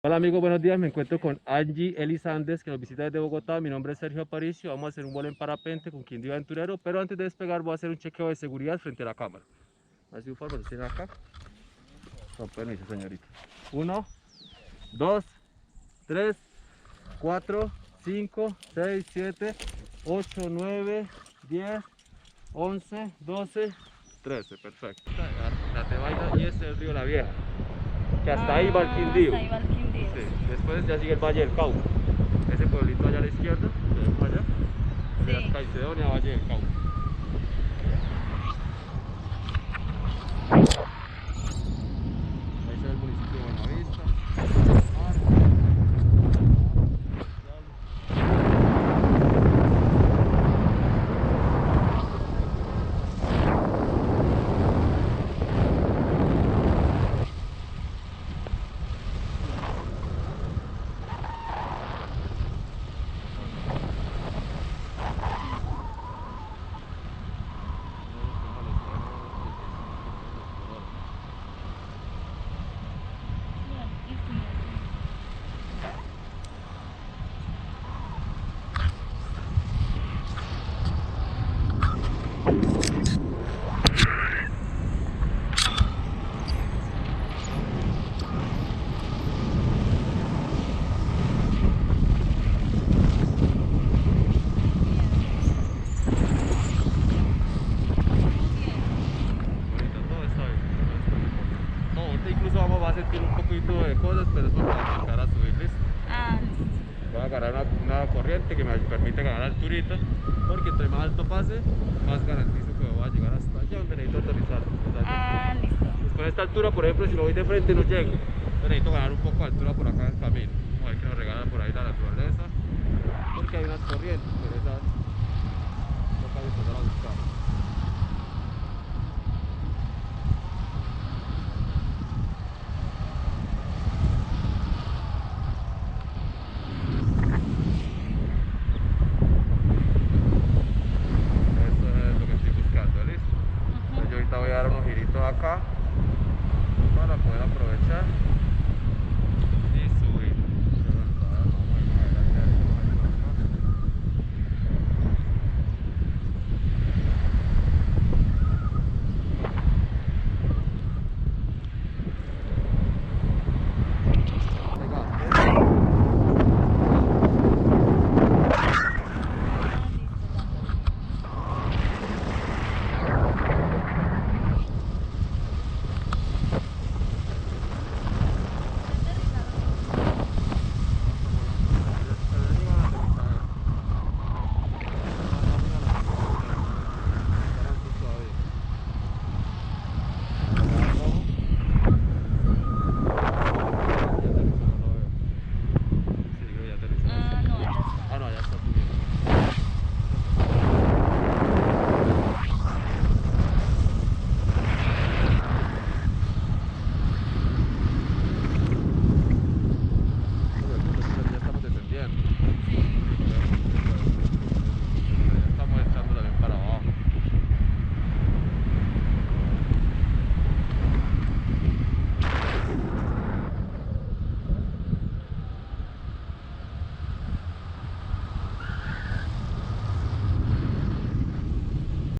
Hola amigos, buenos días. Me encuentro con Angie Elisandes, que nos visita desde Bogotá. Mi nombre es Sergio Aparicio. Vamos a hacer un vuelo en parapente con Quindío Aventurero, pero antes de despegar voy a hacer un chequeo de seguridad frente a la cámara. Así un favor, ¿tiene acá? Con permiso, señorita. 1, 2, 3, 4, 5, 6, 7, 8, 9, 10, 11, 12, 13. Perfecto. La Tebaida y este es el río La Vieja, que hasta ahí va el Quindío. Hasta ahí va el Quindío. Sí, después ya sigue el Valle del Cauca. Ese pueblito allá a la izquierda, se ve por allá. Sí. Caicedonia, Valle del Cauca. Ahí se ve el municipio de Buenavista. Incluso vamos a sentir un poquito de cosas, pero eso para empezar a subir, ¿listo? Ah, Voy a agarrar una corriente que me permite ganar alturita, porque entre más alto pase, más garantizo que voy a llegar hasta allá donde necesito aterrizar. listo. Pues con esta altura, por ejemplo, si lo voy de frente no llego. Entonces necesito ganar un poco de altura por acá en el camino. Vamos a ver que nos regala por ahí la naturaleza, porque hay unas corrientes, pero esas toca disfrutar las